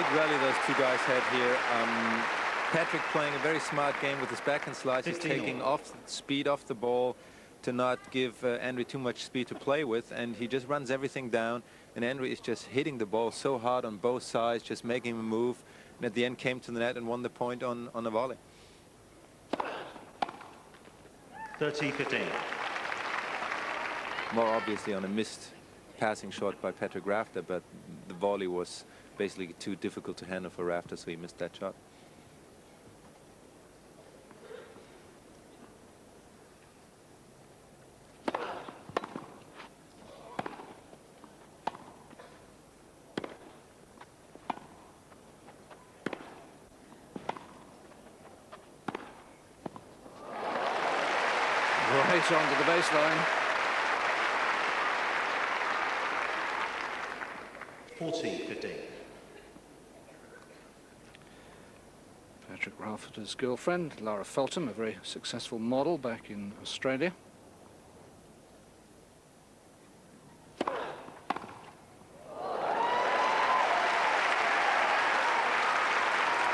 great rally those two guys had here. Patrick playing a very smart game with his backhand slice. He's taking off speed off the ball to not give Andre too much speed to play with, and he just runs everything down, and Andre is just hitting the ball so hard on both sides, just making him move, and at the end came to the net and won the point on a volley. 30-15. More obviously on a missed passing shot by Patrick Rafter, but the volley was basically too difficult to handle for Rafter, so he missed that shot. Right onto the baseline. 40-15. Patrick Rafter's girlfriend, Lara Feltham, a very successful model back in Australia.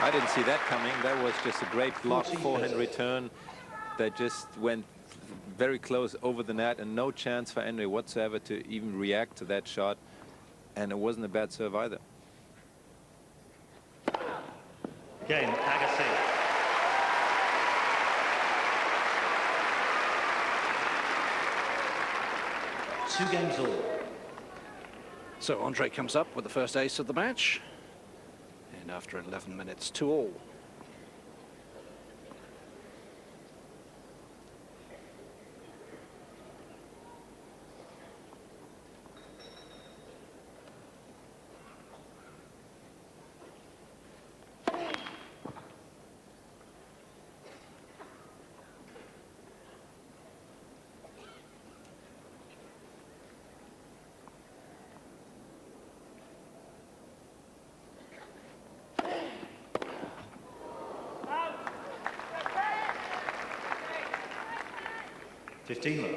I didn't see that coming. That was just a great block forehand return that just went very close over the net, and no chance for Andre whatsoever to even react to that shot. And it wasn't a bad serve either. Game, Agassi. Two games all. So Andre comes up with the first ace of the match, and after 11 minutes, 2-all. Love.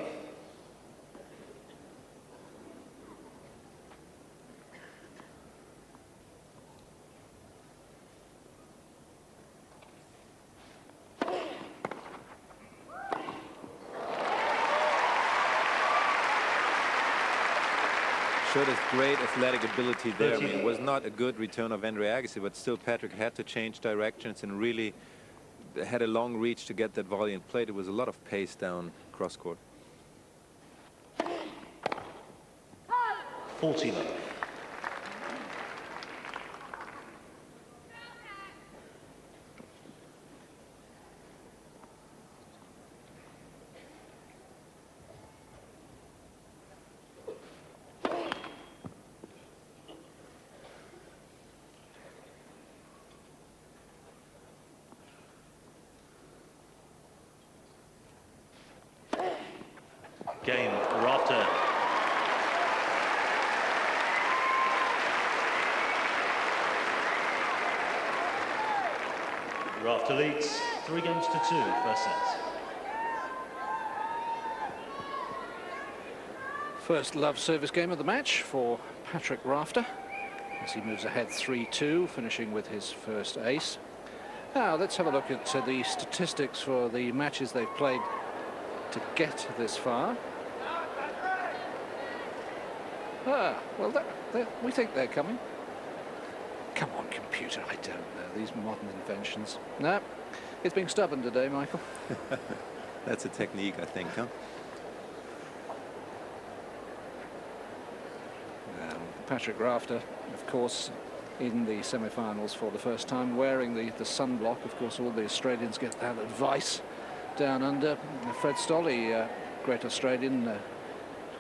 Showed his great athletic ability there. I mean, it was not a good return of Andre Agassi, but still Patrick had to change directions and really had a long reach to get that volley and played. It was a lot of pace down cross court. 40 love. Game, Rafter. Rafter leads 3 games to 2, first set. First love service game of the match for Patrick Rafter, as he moves ahead 3-2, finishing with his first ace. Now let's have a look at the statistics for the matches they've played to get this far. Well, we think they're coming. Come on, computer, I don't know, these modern inventions. No, it's being stubborn today, Michael. That's a technique, I think, huh? Patrick Rafter, of course, in the semi-finals for the first time, wearing the sunblock. Of course, all the Australians get that advice down under. Fred Stolle, great Australian,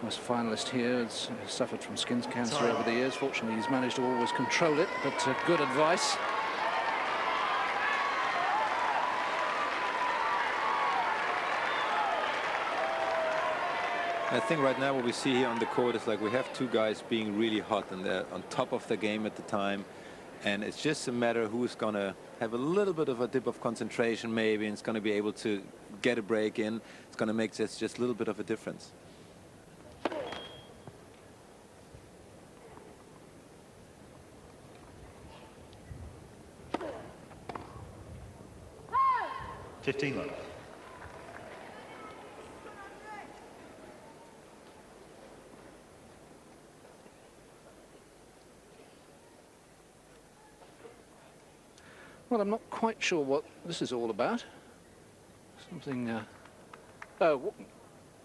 was a finalist here, has suffered from skin cancer over the years. Fortunately, he's managed to always control it, but good advice. I think right now what we see here on the court is like we have two guys being really hot and they're on top of the game at the time, and it's just a matter of who's going to have a little bit of a dip of concentration maybe, and it's going to be able to get a break in. It's going to make this just a little bit of a difference. 15 love. Well, I'm not quite sure what this is all about. Something... Oh,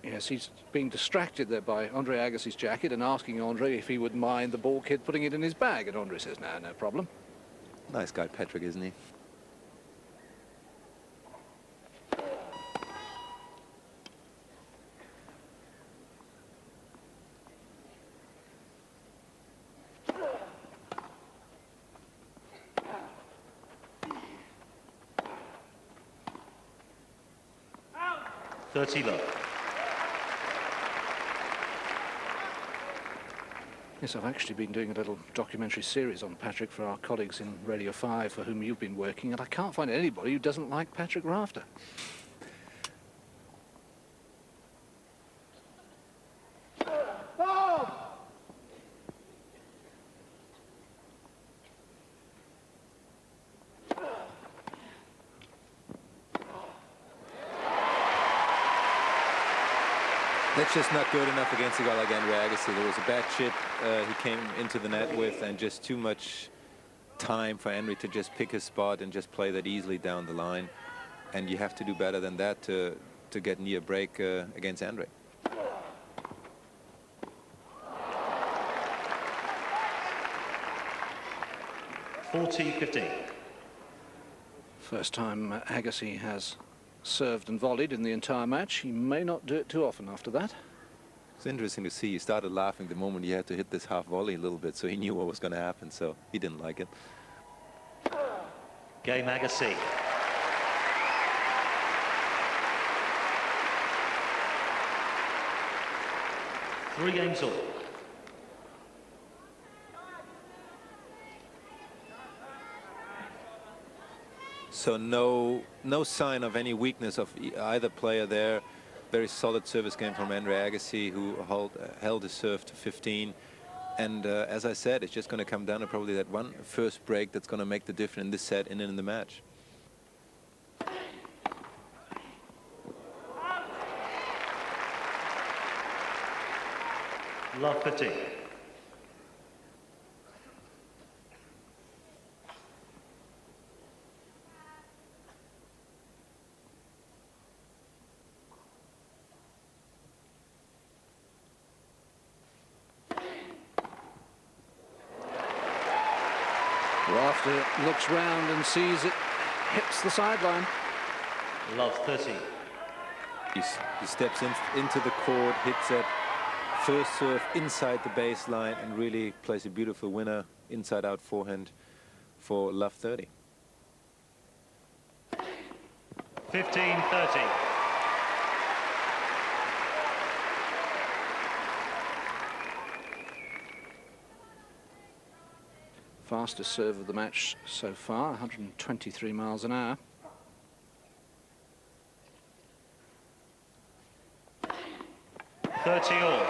yes, he's being distracted there by Andre Agassi's jacket and asking Andre if he would mind the ball kid putting it in his bag. And Andre says, no, no problem. Nice guy, Patrick, isn't he? Yes, I've actually been doing a little documentary series on Patrick for our colleagues in Radio 5 for whom you've been working, and I can't find anybody who doesn't like Patrick Rafter. That's just not good enough against a guy like Andre Agassi. There was a bad chip he came into the net with, and just too much time for Henry to just pick his spot and just play that easily down the line. And you have to do better than that to get near break against Andre. First time Agassi has served and volleyed in the entire match. He may not do it too often after that. It's interesting to see. He started laughing the moment he had to hit this half volley a little bit, so he knew what was going to happen, so he didn't like it. Game Agassi. Three games all. So no sign of any weakness of either player there. Very solid service game from Andre Agassi, who held his serve to 15. And as I said, it's just going to come down to probably that one first break that's going to make the difference in this set and in the match. Love 15. Rafter looks round and sees it hits the sideline. Love 30. He steps into the court, hits that first serve inside the baseline, and really plays a beautiful winner inside-out forehand for Love 30. 15-30. Fastest serve of the match so far, 123 miles an hour. All.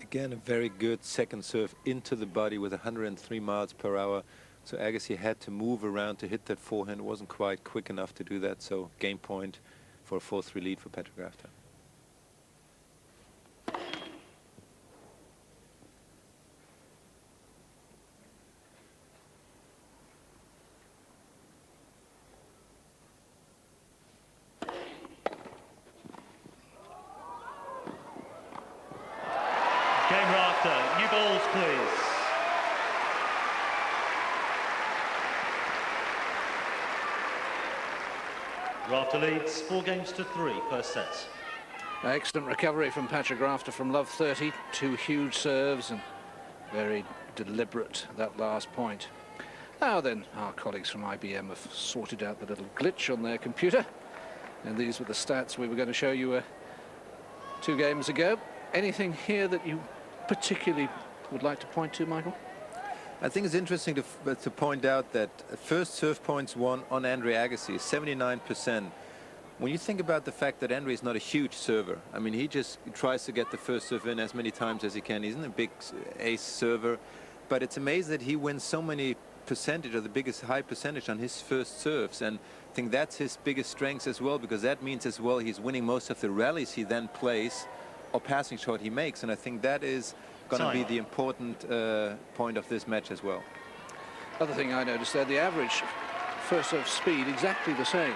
Again, a very good second serve into the body with 103 miles per hour. So Agassi had to move around to hit that forehand. Wasn't quite quick enough to do that. So game point for a 4-3 lead for Patrick Rafter. Game Rafter, new balls please. Rafter leads 4-3 first set. Excellent recovery from Patrick Rafter from Love 30. Two huge serves and very deliberate, that last point. Now then, our colleagues from IBM have sorted out the little glitch on their computer, and these were the stats we were going to show you 2 games ago. Anything here that you particularly would like to point to, Michael? I think it's interesting to point out that first serve points won on Andre Agassi, 79%. When you think about the fact that Andre is not a huge server, I mean, he just tries to get the first serve in as many times as he can. He's not a big ace server, but it's amazing that he wins so many percentage, or the biggest high percentage on his first serves, and I think that's his biggest strength as well, because that means as well he's winning most of the rallies he then plays or passing shot he makes, and I think that is going to be the important point of this match as well. Other thing I noticed there, the average first serve speed exactly the same,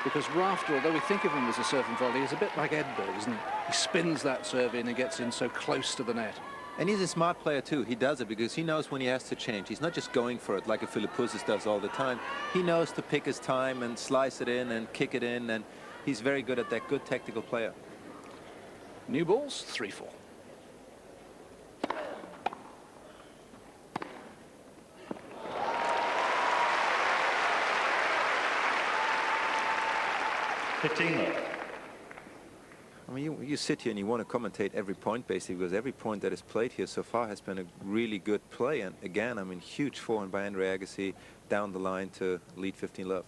because Rafter, although we think of him as a serve and volley, is a bit like Edberg, isn't he? He spins that serve in and gets in so close to the net. And he's a smart player too. He does it because he knows when he has to change. He's not just going for it like a Philippoussis does all the time. He knows to pick his time and slice it in and kick it in, and he's very good at that. Good tactical player. New balls, 3-4. I mean, you sit here and you want to commentate every point basically, because every point that is played here so far has been a really good play. And again, I mean, huge forehand by Andre Agassi down the line to lead 15-love.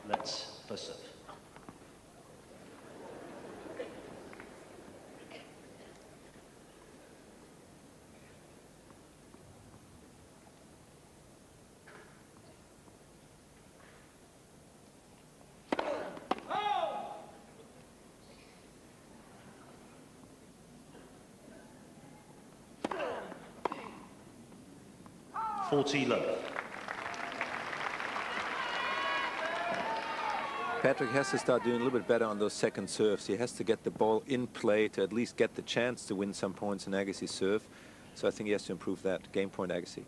Let's first serve. Low. Patrick has to start doing a little bit better on those second serves. He has to get the ball in play to at least get the chance to win some points in Agassi's serve. So I think he has to improve that. Game point, Agassi.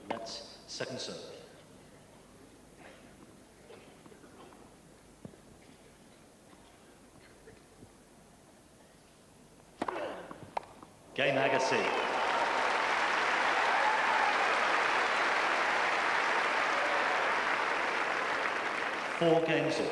That's second serve. Game Agassi. Four games all.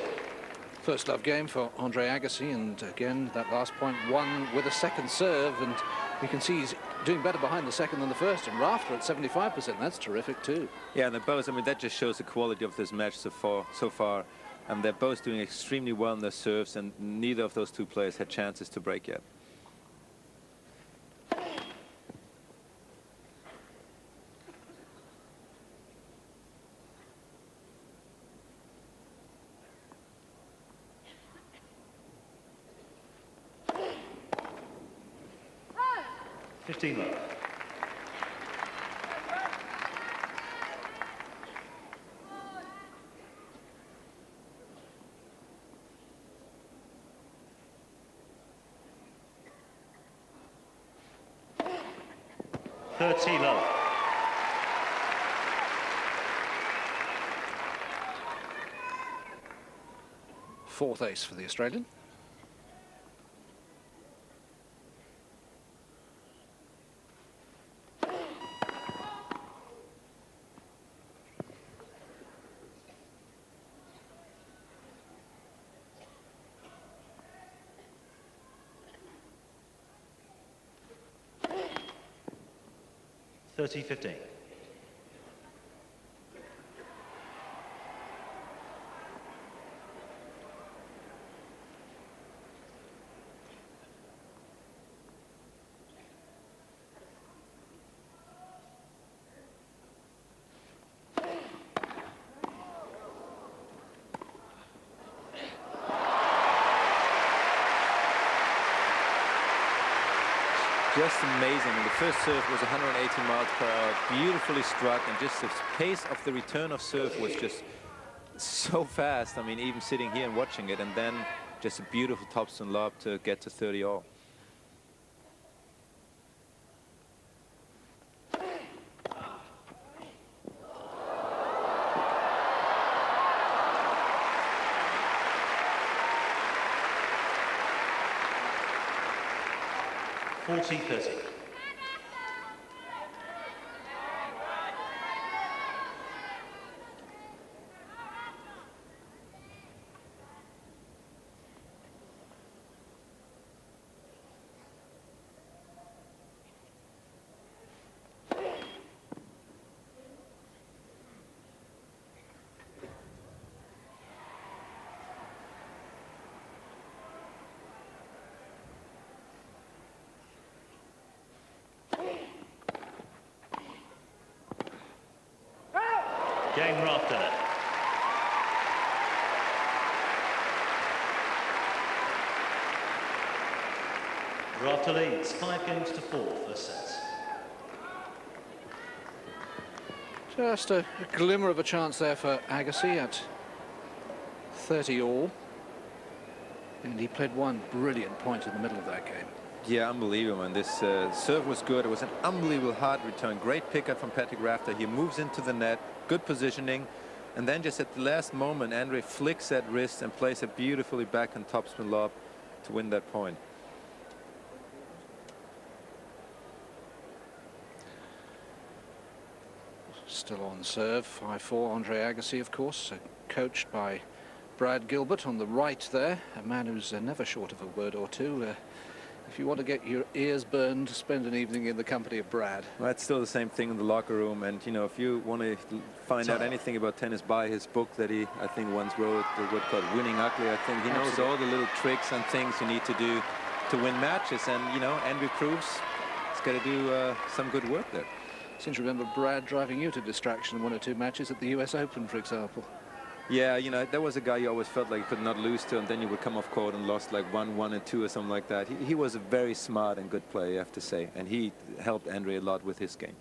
First love game for Andre Agassi, and again that last point won with a second serve, and you can see he's doing better behind the second than the first, and Rafter at 75%, that's terrific too. Yeah, and they're both, I mean, that just shows the quality of this match so far. And they're both doing extremely well in their serves, and neither of those two players had chances to break yet. Low. Low. Fourth ace for the Australian. $30-15. Just amazing. The first serve was 180 miles per hour, beautifully struck, and just the pace of the return of serve was just so fast. I mean, even sitting here and watching it, and then just a beautiful topspin lob to get to 30 all. (40-30). Game Rafter. Rafter leads 5-4 first set. Just a glimmer of a chance there for Agassi at 30 all. And he played one brilliant point in the middle of that game. Yeah, unbelievable. And this serve was good. It was an unbelievable hard return. Great pickup from Patrick Rafter. He moves into the net. Good positioning. And then just at the last moment, Andre flicks that wrist and plays it beautifully back on topspin lob to win that point. Still on serve, 5-4, Andre Agassi, of course, coached by Brad Gilbert on the right there, a man who's never short of a word or two. If you want to get your ears burned, spend an evening in the company of Brad. Well, that's still the same thing in the locker room. And, you know, if you want to find out anything about tennis, buy his book that he, I think, once wrote, what's called Winning Ugly. I think he knows all the little tricks and things you need to do to win matches. And, you know, Andre proves he's got to do some good work there. Seems to remember Brad driving you to distraction in one or two matches at the US Open, for example. Yeah, you know, there was a guy you always felt like you could not lose to, and then you would come off court and lost like 1-1 and 2 or something like that. He was a very smart and good player, you have to say, and he helped Andre a lot with his game.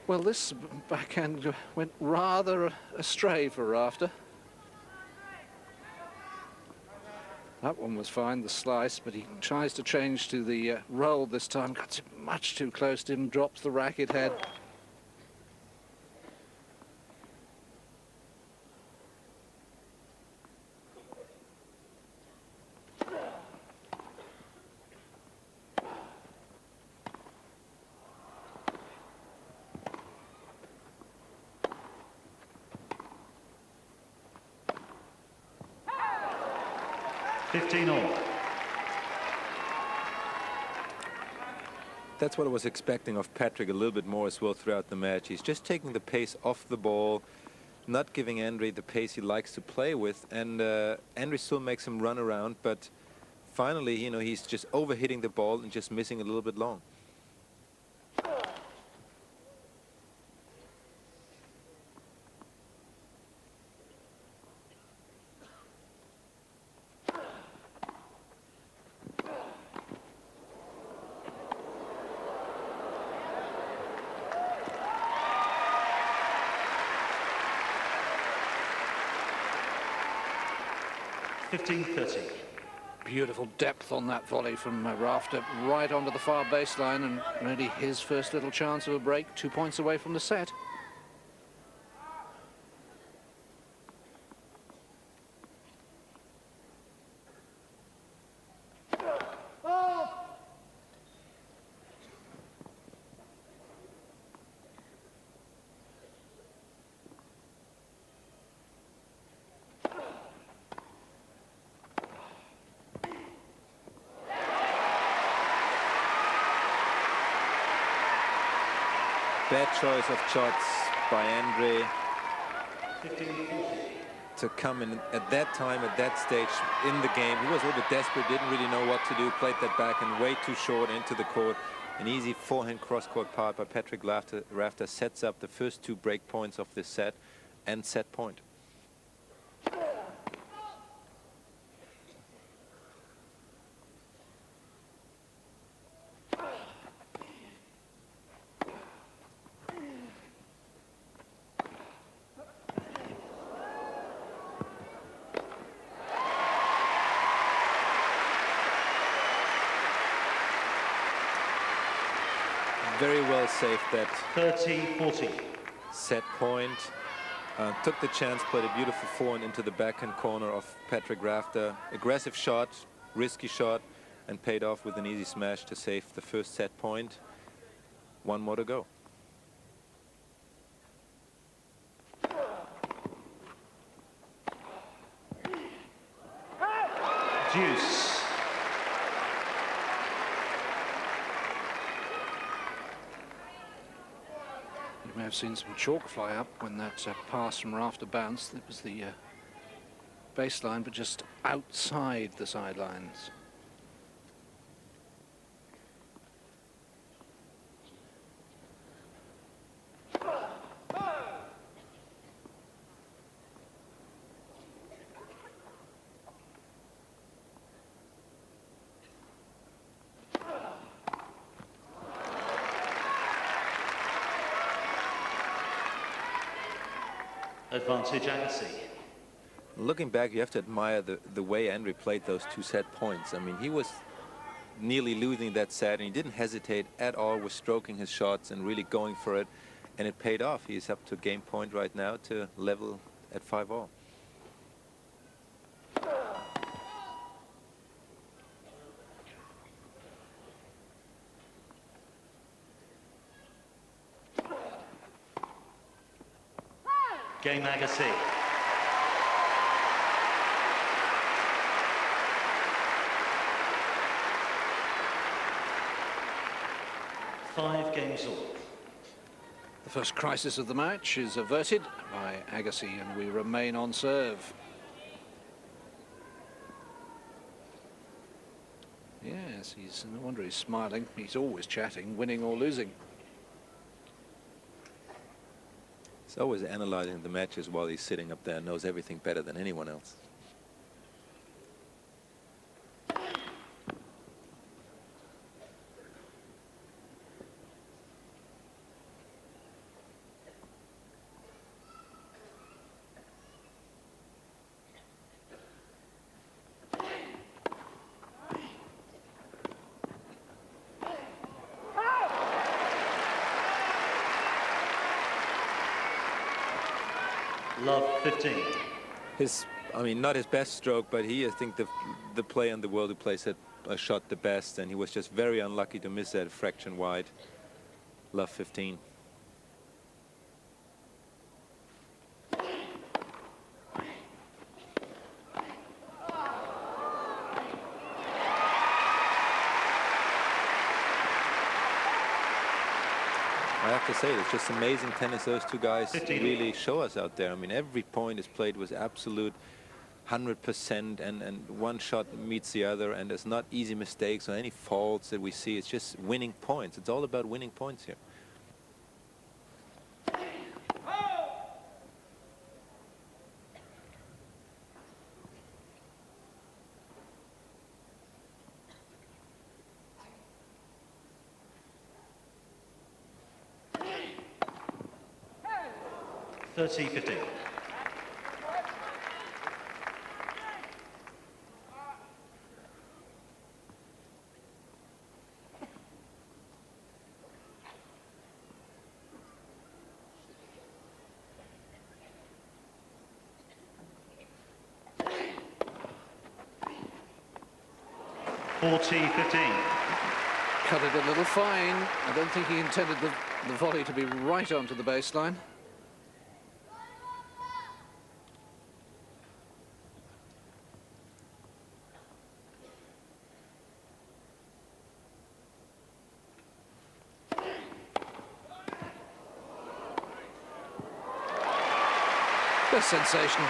Well, this backhand went rather astray for Rafter. That one was fine, the slice, but he tries to change to the roll this time. Got much too close to him, drops the racket head. That's what I was expecting of Patrick a little bit more as well throughout the match. He's just taking the pace off the ball, not giving Andre the pace he likes to play with, and Andre still makes him run around, but finally, you know, he's just overhitting the ball and just missing a little bit long. Beautiful depth on that volley from Rafter, right onto the far baseline, and really his first little chance of a break, 2 points away from the set. Bad choice of shots by Andre. to come in at that time, at that stage in the game. He was a little bit desperate, didn't really know what to do, played that back and way too short into the court. An easy forehand cross-court part by Patrick Rafter sets up the first 2 break points of this set and set point. Very well saved that 30-40. set point. Took the chance, played a beautiful forehand into the backhand corner of Patrick Rafter. Aggressive shot, risky shot, and paid off with an easy smash to save the first set point. 1 more to go. Deuce. You may have seen some chalk fly up when that pass from Rafter bounced. It was the baseline, but just outside the sidelines. Advantage Agassi. Looking back, you have to admire the way Andre played those 2 set points. I mean, he was nearly losing that set, and he didn't hesitate at all with stroking his shots and really going for it, and it paid off. He's up to game point right now to level at 5-all. Game Agassi. Five games all. The first crisis of the match is averted by Agassi, and we remain on serve. Yes, no wonder he's smiling. He's always chatting, winning or losing. He's always analyzing the matches while he's sitting up there, knows everything better than anyone else. Love 15. I mean, not his best stroke, but he, I think, the player in the world who plays a shot the best, and he was just very unlucky to miss that fraction wide. Love 15. I have to say, it's just amazing tennis those 2 guys 15. really show us out there. I mean, every point is played with absolute 100%, and one shot meets the other, and there's not easy mistakes or any faults that we see. It's just winning points. It's all about winning points here. $30-15. $40-15. Cut it a little fine. I don't think he intended the volley to be right onto the baseline. Just sensational.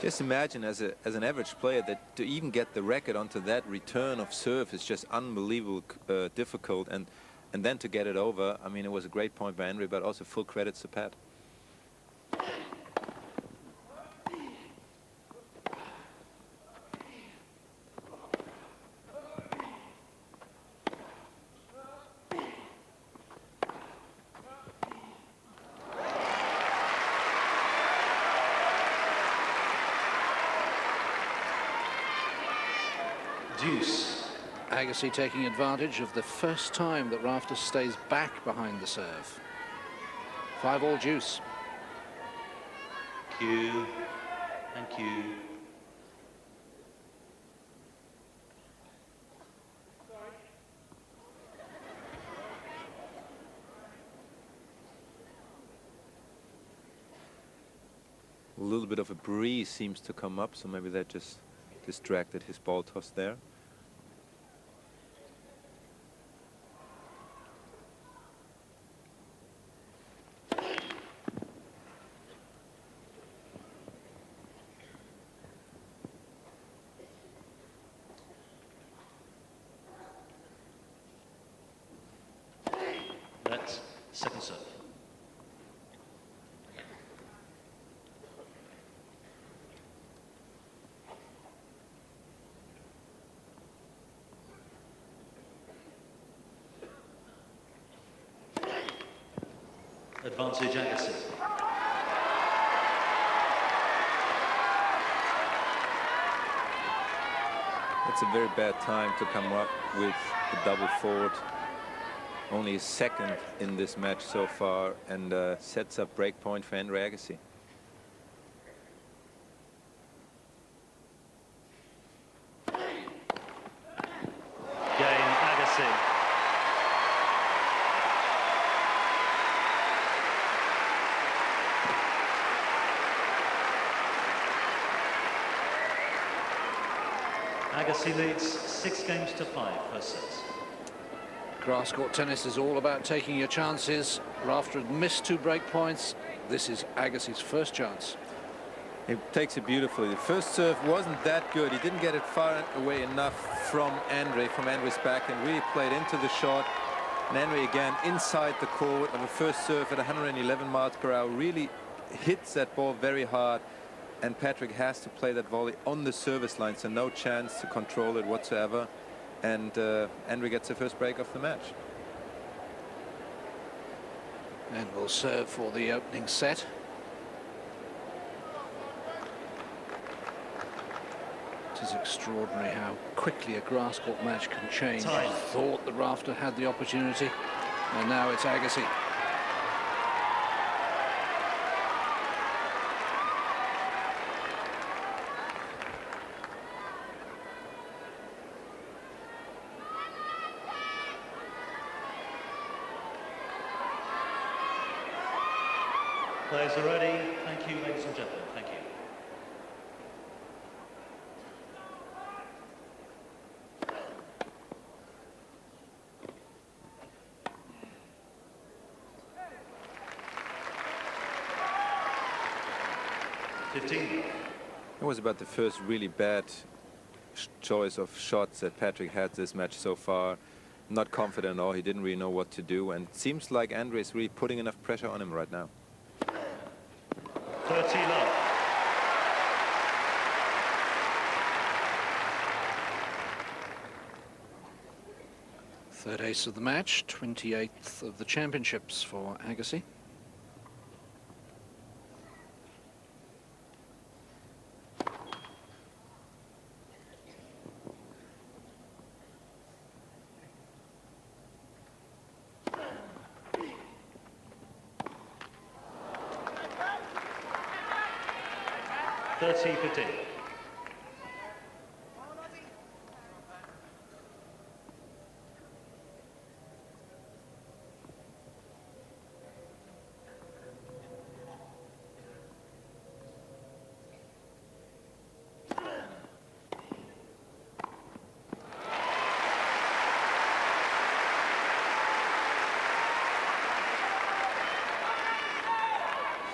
Just imagine as an average player that to even get the racket onto that return of serve is just unbelievable difficult, and then to get it over. I mean, it was a great point by Henry, but also full credits to Pat. Deuce. Agassi taking advantage of the first time that Rafter stays back behind the serve. 5-all deuce. Cue. Thank you. A little bit of a breeze seems to come up, so maybe that just distracted his ball toss there. That's second serve. Advantage Agassi. It's a very bad time to come up with the double forward. Only a second in this match so far, and sets up break point for Henry Agassi. Game Agassi. Agassi leads 6 games to 5 first set. Grass court tennis is all about taking your chances. Rafter had missed 2 break points. This is Agassi's first chance. He takes it beautifully. The first serve wasn't that good. He didn't get it far away enough from Andre's back, and really played into the shot. And Henry again inside the court of a first serve at 111 miles per hour really hits that ball very hard, and Patrick has to play that volley on the service line, so no chance to control it whatsoever. And Henry gets the first break of the match. And will serve for the opening set. It is extraordinary how quickly a grass court match can change. Time. Thought the Rafter had the opportunity, and now it's Agassi. Players are ready. Thank you, ladies and gentlemen. Thank you. It was about the first really bad choice of shots that Patrick had this match so far. Not confident at all. He didn't really know what to do, and it seems like Andre is really putting enough pressure on him right now. 30 love. Third ace of the match, 28th of the championships for Agassi.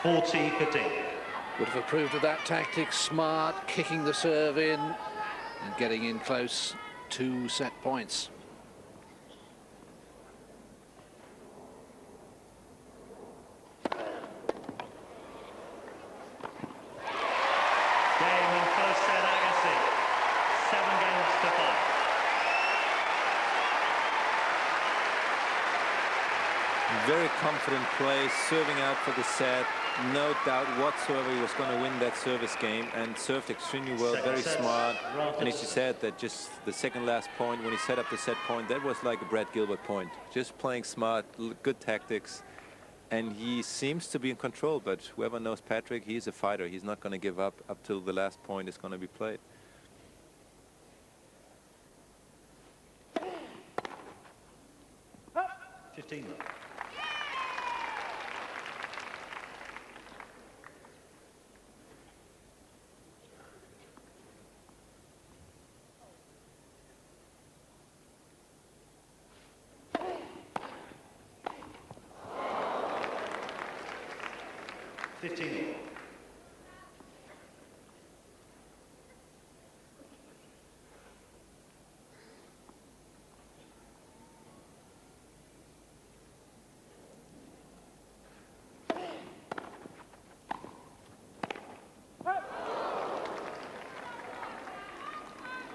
40-15. Would have approved of that tactic. Smart, kicking the serve in and getting in close to set points. Game in first set, Agassi. 7-5. Very confident play, serving out for the set. No doubt whatsoever he was going to win that service game, and served extremely well, very smart. And as you said, that just the second last point, when he set up the set point, that was like a Brad Gilbert point. Just playing smart, good tactics. And he seems to be in control, but whoever knows Patrick, he's a fighter. He's not going to give up till the last point is going to be played. Up. 15 love.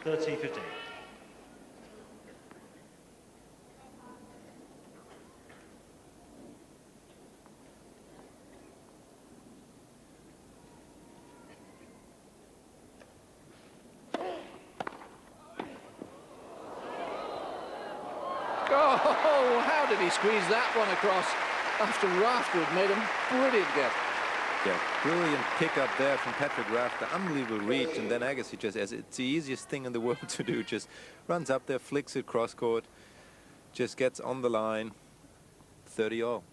$30-15. Oh, how did he squeeze that one across after Rafter had made a brilliant get? Yeah, brilliant pick up there from Patrick Rafter. Unbelievable reach, and then Agassi just, as it's the easiest thing in the world to do, just runs up there, flicks it cross court, just gets on the line. 30 all.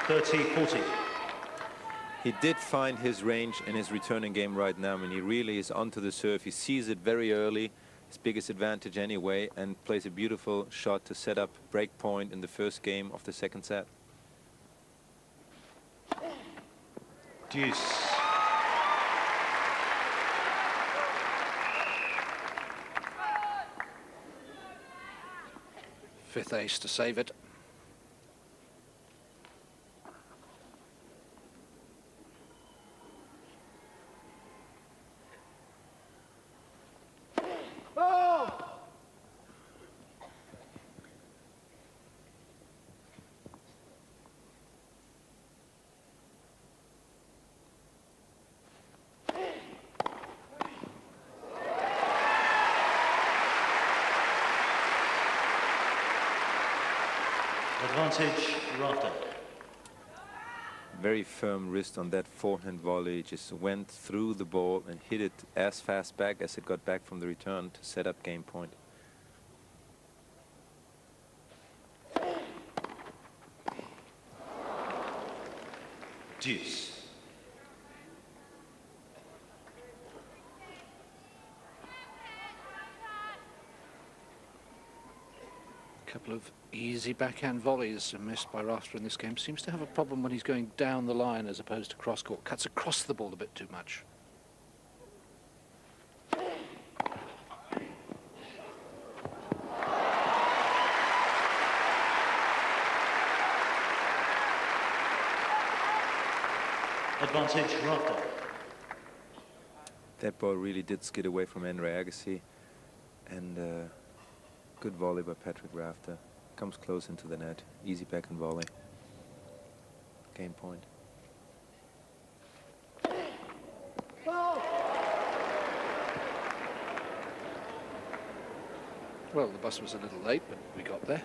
$30-40. He did find his range in his returning game right now. I mean, he really is onto the serve. He sees it very early, his biggest advantage anyway, and plays a beautiful shot to set up break point in the first game of the second set. Deuce. Fifth ace to save it. Advantage, Rafter. Very firm wrist on that forehand volley. Just went through the ball and hit it as fast back as it got back from the return to set up game point. Deuce. Couple of easy backhand volleys missed by Rafter in this game. Seems to have a problem when he's going down the line as opposed to cross court. Cuts across the ball a bit too much. Advantage, Rafter. That ball really did skid away from Andre Agassi, and good volley by Patrick Rafter. Comes close into the net. Easy backhand volley. Game point. Well, the bus was a little late, but we got there.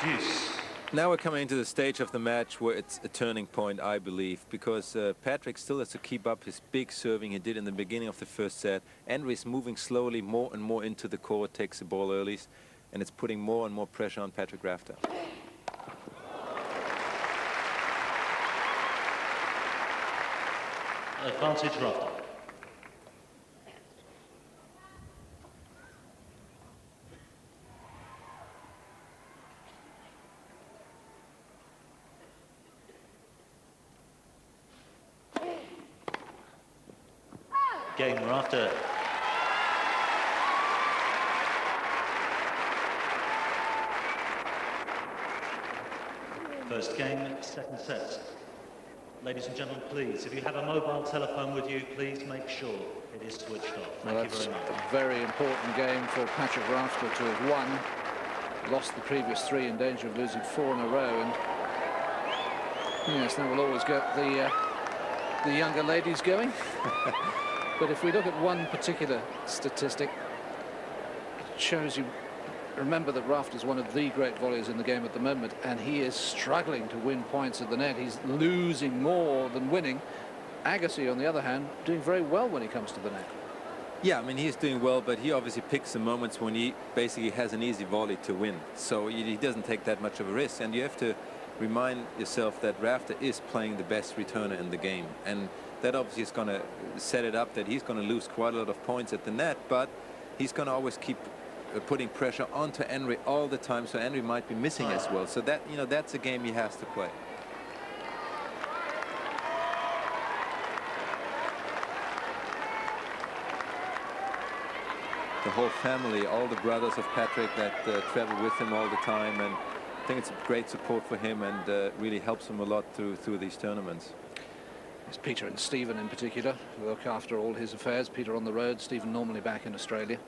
deuce. Now we're coming into the stage of the match where it's a turning point, I believe, because Patrick still has to keep up his big serving he did in the beginning of the first set. Henry is moving slowly more and more into the court, takes the ball early, and it's putting more and more pressure on Patrick Rafter. Advantage Rafter. Game Rafter. First game, second set. Ladies and gentlemen, please, if you have a mobile telephone with you, please make sure it is switched off. Thank you very much. A very important game for Patrick Rafter to have won. Lost the previous 3, in danger of losing 4 in a row. And yes, that will always get the younger ladies going. But if we look at one particular statistic, it shows you. Remember that Rafter is one of the great volleyers in the game at the moment, and he is struggling to win points at the net. He's losing more than winning. Agassi, on the other hand, doing very well when he comes to the net. Yeah, I mean, he's doing well, but he obviously picks the moments when he basically has an easy volley to win. So he doesn't take that much of a risk, and you have to remind yourself that Rafter is playing the best returner in the game, and that obviously is going to set it up that he's going to lose quite a lot of points at the net, but he's going to always keep putting pressure onto Henry all the time, so Henry might be missing as well. So that, you know, that's a game he has to play. The whole family, all the brothers of Patrick that travel with him all the time, and I think it's a great support for him and really helps him a lot through these tournaments. It's Peter and Stephen in particular who look after all his affairs. Peter on the road, Stephen normally back in Australia.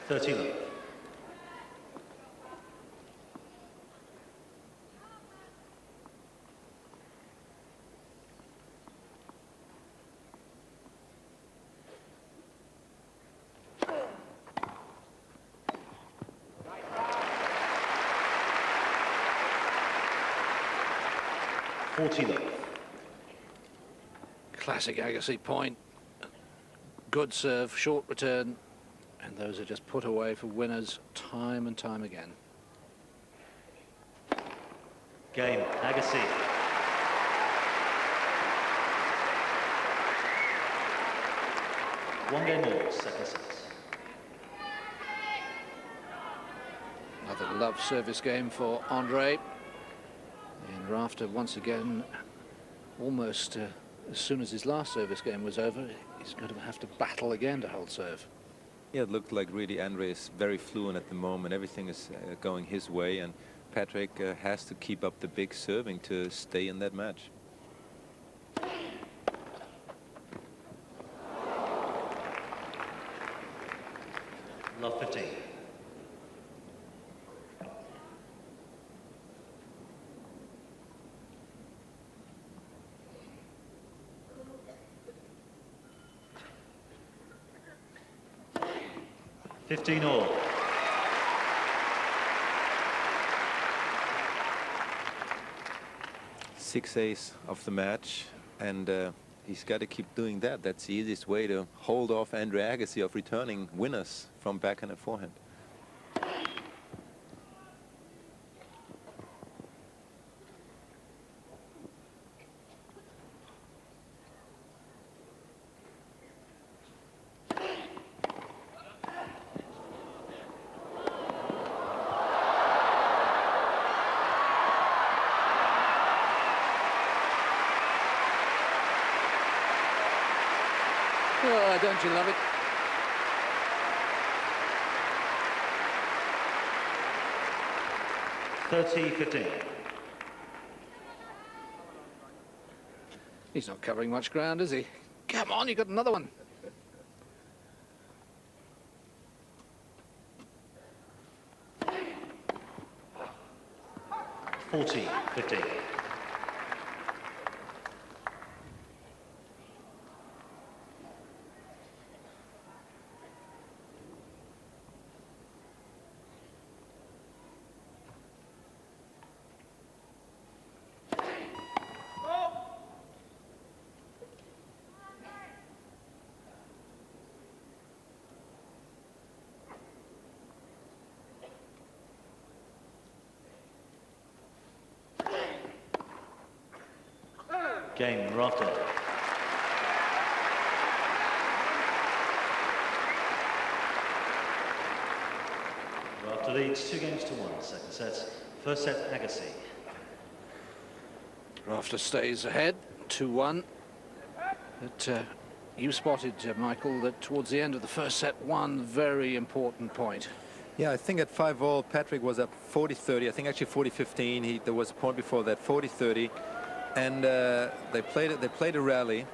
Thirteen. Classic Agassi point. Good serve, short return, and those are just put away for winners time and time again. Game, Agassi. One game more, second set. Another love service game for Andre. And Rafter once again, almost as soon as his last service game was over, he's going to have to battle again to hold serve. Yeah, it looked like really Andre is very fluent at the moment. Everything is going his way, and Patrick has to keep up the big serving to stay in that match. Love 15. All. Six ace of the match, and he's got to keep doing that. That's the easiest way to hold off Andre Agassi of returning winners from backhand and forehand. Oh, don't you love it? 30-15. He's not covering much ground, is he? Come on, you got another one. (40-15). Game, Rafter. Rafter leads 2-1. Second set. First set, Agassi. Rafter stays ahead, 2-1. But you spotted, Michael, that towards the end of the first set, one very important point. Yeah, I think at 5-all, Patrick was up 40-30. I think actually 40-15. There was a point before that, 40-30. And they played a rally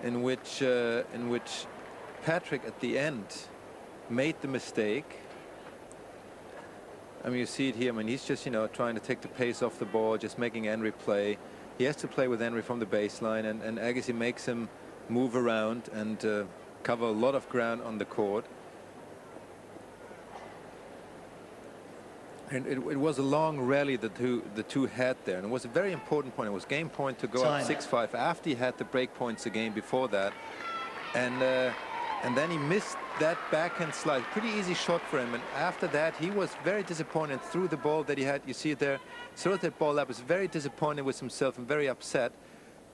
in which Patrick at the end made the mistake. I mean, you see it here. I mean, he's just, you know, trying to take the pace off the ball, just making Henry play. He has to play with Henry from the baseline, and Agassi makes him move around and cover a lot of ground on the court. And it was a long rally the two had there, and it was a very important point. It was game point to go up 6-5 after he had the break points the game before that, and then he missed that backhand slide. Pretty easy shot for him, and after that he was very disappointed. Threw the ball that he had. You see it there. Threw that ball up. Was very disappointed with himself and very upset.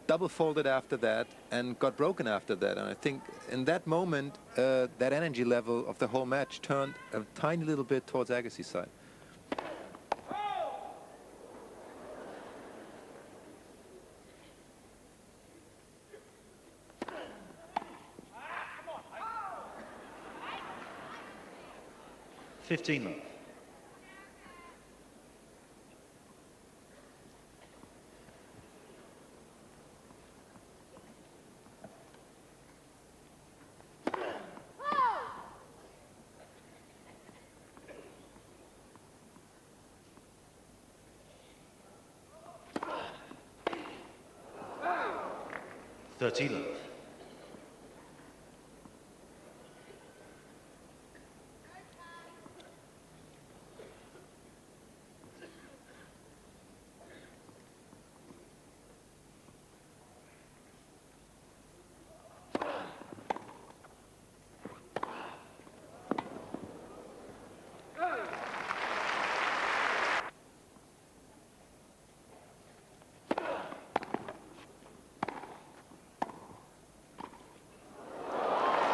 Double folded after that and got broken after that. And I think in that moment that energy level of the whole match turned a tiny little bit towards Agassi's side. (15) (13)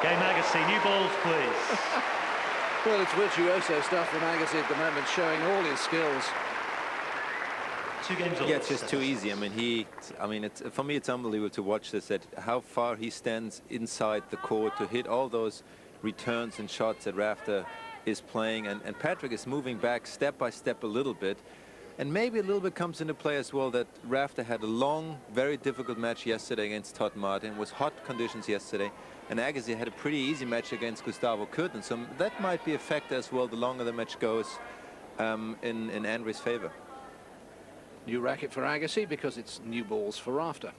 Game Agassi, new balls, please. Well, it's virtuoso stuff from Agassi at the moment, showing all his skills. 2 games all. Yeah, it's just too easy. I mean, it's, for me, it's unbelievable to watch this. At how far he stands inside the court to hit all those returns and shots that Rafter is playing, and Patrick is moving back step by step a little bit. And maybe a little bit comes into play as well that Rafter had a long, very difficult match yesterday against Todd Martin. It was hot conditions yesterday. And Agassi had a pretty easy match against Gustavo Kuerten. So that might be a factor as well the longer the match goes in Andre's favor. New racket for Agassi because it's new balls for Rafter.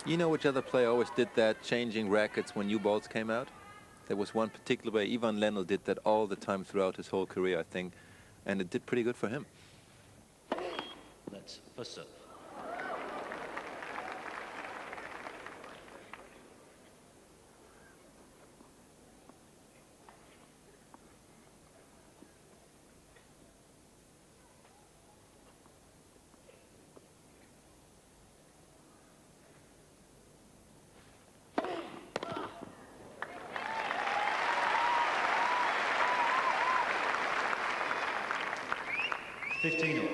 You know which other player always did that, changing rackets when new balls came out? There was one particular way. Ivan Lendl did that all the time throughout his whole career, I think. And it did pretty good for him. Let's first serve. 15 all.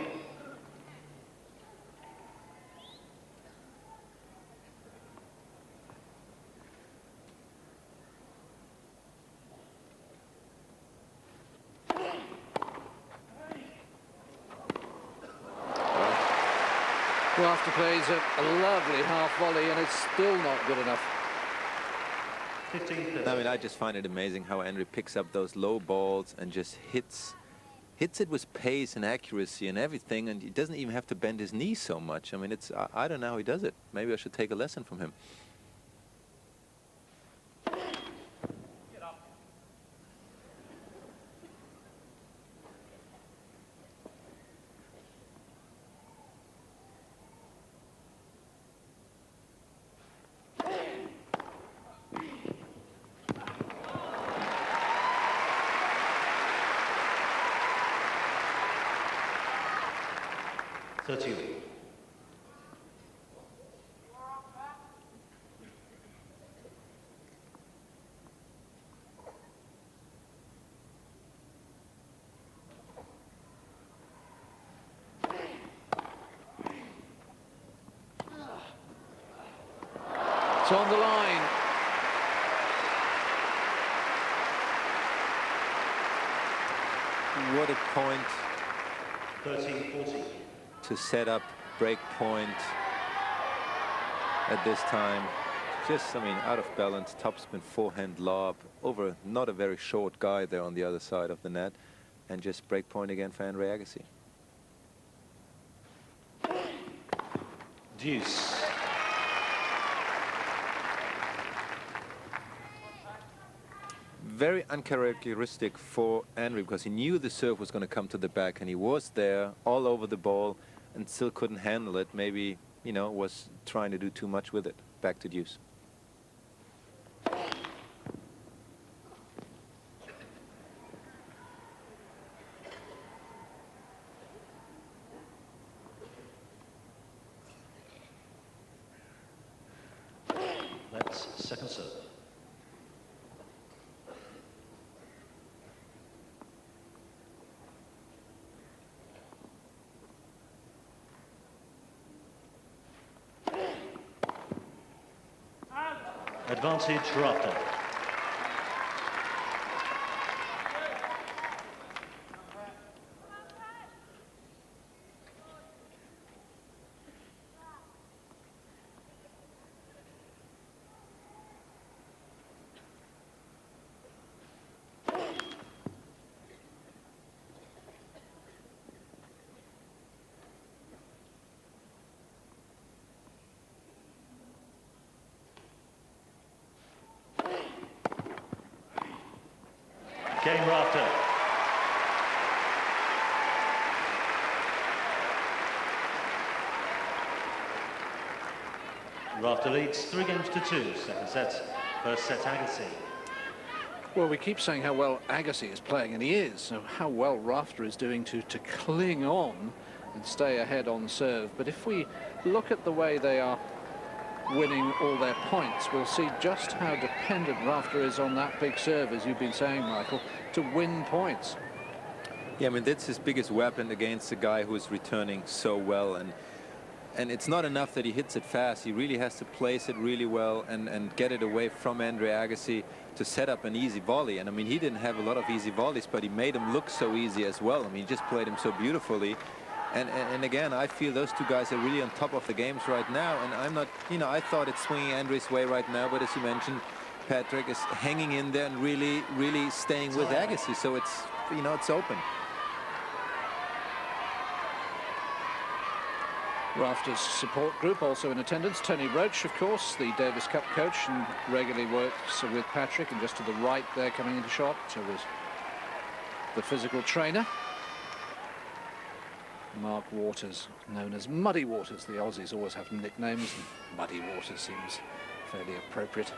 Rafter plays a lovely half volley, and it's still not good enough. 15. I mean, I just find it amazing how Andre picks up those low balls and just hits it with pace and accuracy and everything, and he doesn't even have to bend his knees so much. I mean, I don't know how he does it. Maybe I should take a lesson from him. It's on the line. What a point 13-14. to set up break point at this time. Just, I mean, out of balance, topspin forehand lob over not a very short guy there on the other side of the net, and just break point again for Andre Agassi. Deuce. Very uncharacteristic for Andre, because he knew the serve was going to come to the back, and he was there all over the ball and still couldn't handle it. Maybe, you know, was trying to do too much with it. Back to deuce. That's second serve. Advantage Rafter. Game Rafter. Rafter leads 3 games to 2. Second set. First set Agassi. Well, we keep saying how well Agassi is playing, and he is. So how well Rafter is doing to cling on and stay ahead on serve. But if we look at the way they are winning all their points, we'll see just how dependent Rafter is on that big serve, as you've been saying, Michael, to win points. Yeah, I mean, that's his biggest weapon against a guy who is returning so well. And it's not enough that he hits it fast. He really has to place it really well and get it away from Andre Agassi to set up an easy volley. And I mean, he didn't have a lot of easy volleys, but he made him look so easy as well. I mean, he just played him so beautifully. And again, I feel those two guys are really on top of the games right now. And I'm not, you know, I thought it's swinging Andre's way right now, but as you mentioned, Patrick is hanging in there and really staying with Agassi. So it's, you know, it's open. Rafter's support group also in attendance. Tony Roach, of course, the Davis Cup coach, and regularly works with Patrick. And just to the right there, coming into shot, so was the physical trainer, Mark Waters, known as Muddy Waters. The Aussies always have nicknames, and Muddy Waters seems fairly appropriate.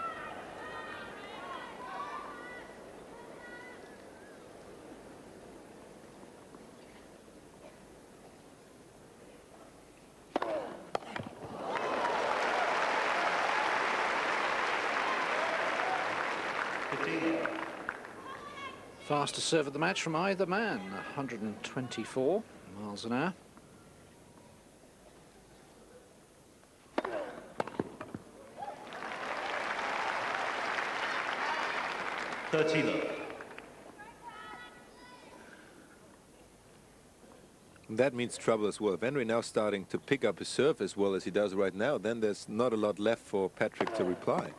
Fastest serve of the match from either man, 124. miles an hour. That means trouble as well. If Henry now starting to pick up his serve as well as he does right now, then there's not a lot left for Patrick to reply.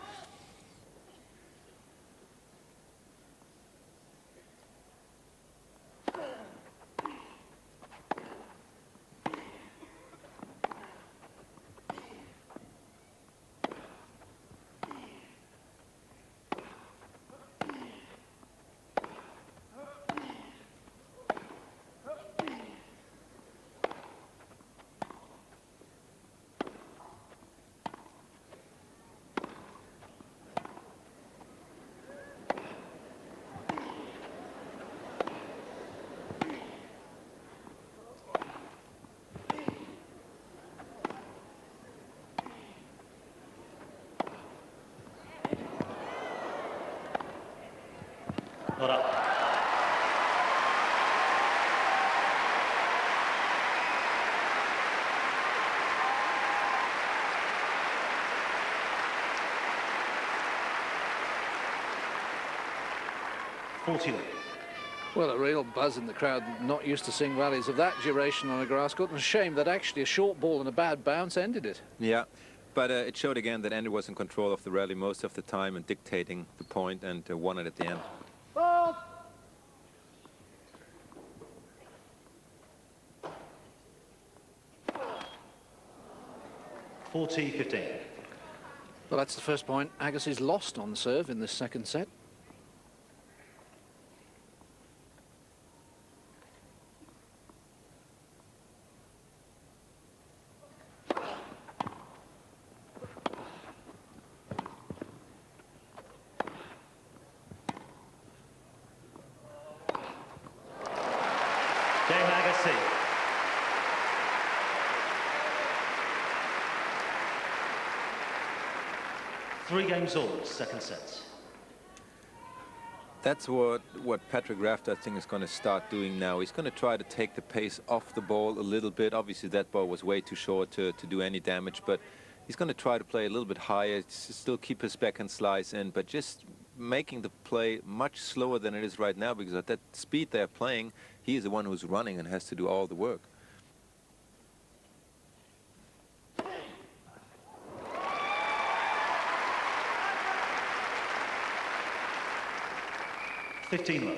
Not up. Well, a real buzz in the crowd, not used to seeing rallies of that duration on a grass court, and a shame that actually a short ball and a bad bounce ended it. Yeah, but it showed again that Andy was in control of the rally most of the time and dictating the point, and won it at the end. Ball. 40-15. Well, that's the first point Agassi's lost on serve in this second set. Game Agassi. Three games all, second set. That's what Patrick Rafter, I think, is going to start doing now. He's going to try to take the pace off the ball a little bit. Obviously, that ball was way too short to do any damage, but he's going to try to play a little bit higher, still keep his backhand slice in, but just making the play much slower than it is right now, because at that speed they're playing, he is the one who's running and has to do all the work. Love.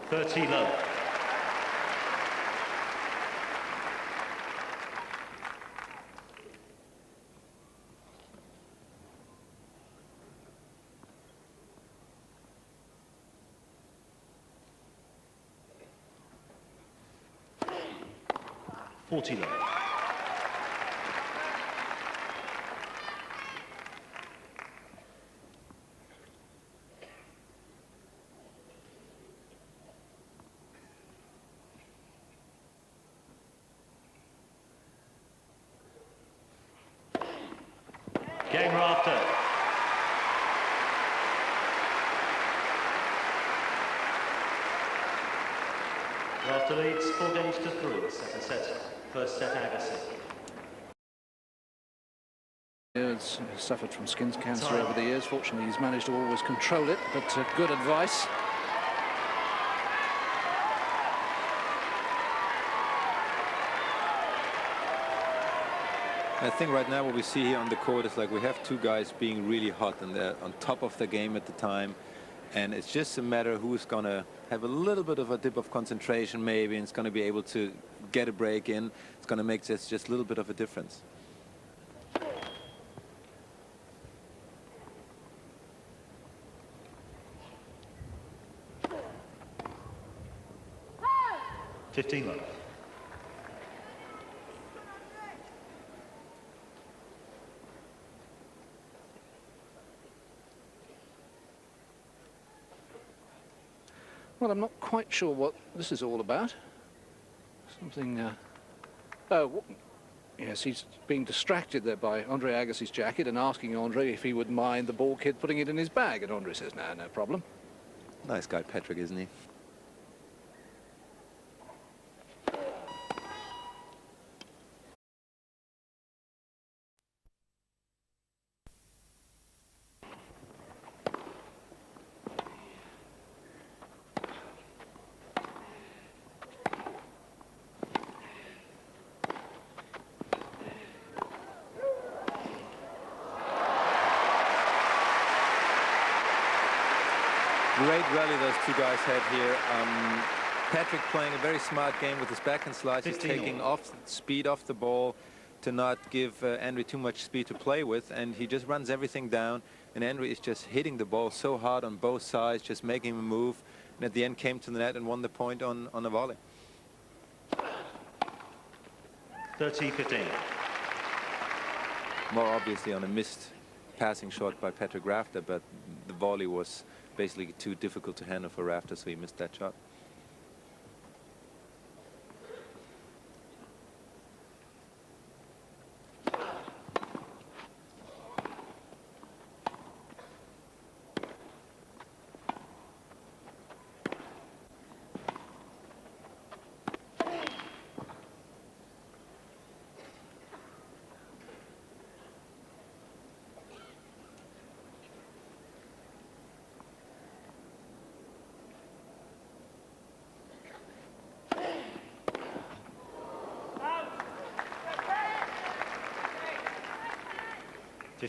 30 low. $40 low. Game Rafter. Rafter leads 4 games to 3, second set. First set Agassi. He's suffered from skin cancer over the years. Fortunately, he's managed to always control it, but good advice. I think right now what we see here on the court is like we have two guys being really hot and they're on top of the game at the time, and it's just a matter who's going to have a little bit of a dip of concentration maybe, and it's going to be able to get a break in. It's going to make this just a little bit of a difference. $15 love. Well, I'm not quite sure what this is all about. Something... Oh, yes, he's being distracted there by Andre Agassi's jacket and asking Andre if he would mind the ball kid putting it in his bag. And Andre says, no, no problem. Nice guy, Patrick, isn't he? Great rally those two guys had here. Patrick playing a very smart game with his backhand slice. He's taking off speed off the ball to not give Andre too much speed to play with, and he just runs everything down, and Andre is just hitting the ball so hard on both sides, just making him move, and at the end came to the net and won the point on a volley. 30-15. More obviously on a missed passing shot by Patrick Rafter, but the volley was basically too difficult to handle for Rafter, so he missed that shot.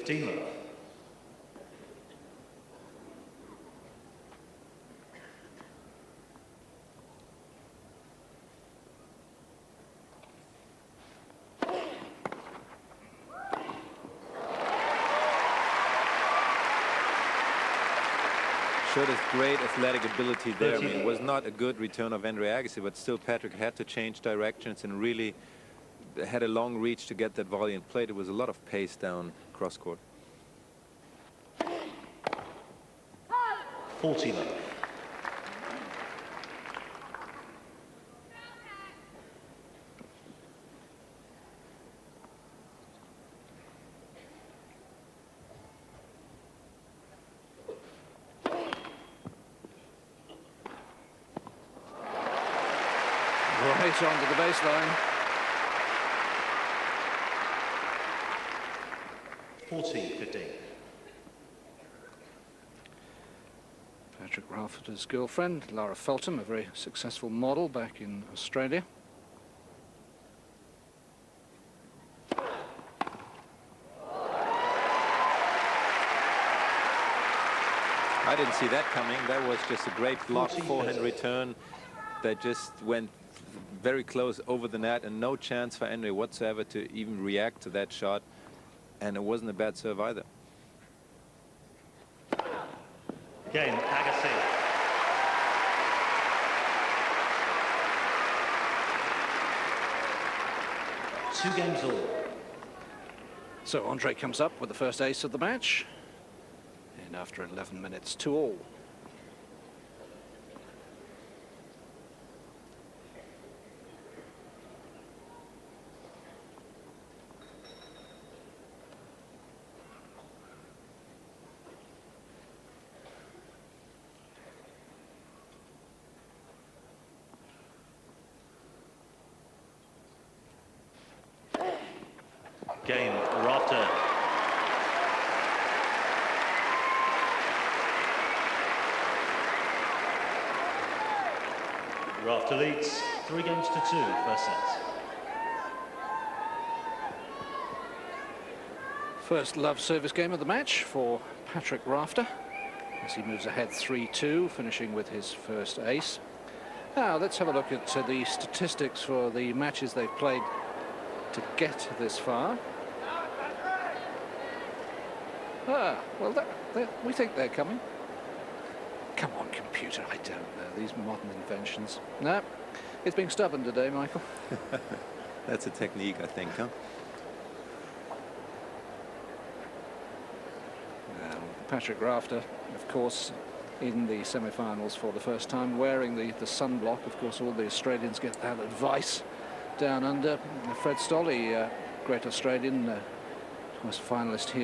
Love. Showed his great athletic ability there. I mean, it was not a good return of Andre Agassi, but still Patrick had to change directions and really had a long reach to get that volley and played. It was a lot of pace down cross court. 40 love. Right onto the baseline. 40-15. Patrick Rafter's girlfriend, Lara Feltham, a very successful model back in Australia. I didn't see that coming. That was just a great block forehand return that just went very close over the net and no chance for Andre whatsoever to even react to that shot. And it wasn't a bad serve either. Game, Agassi. Two games all. So Andre comes up with the first ace of the match. And after 11 minutes, 2-all. Game, Rafter. Rafter leads 3 games to 2, first set. First love service game of the match for Patrick Rafter as he moves ahead 3-2, finishing with his first ace. Now let's have a look at the statistics for the matches they've played to get this far. Well, we think they're coming. Come on, computer, I don't know, these modern inventions. No, it's being stubborn today, Michael. That's a technique, I think, huh? Patrick Rafter, of course, in the semi-finals for the first time, wearing the sunblock. Of course, all the Australians get that advice down under. Fred Stolle, great Australian, was a finalist here.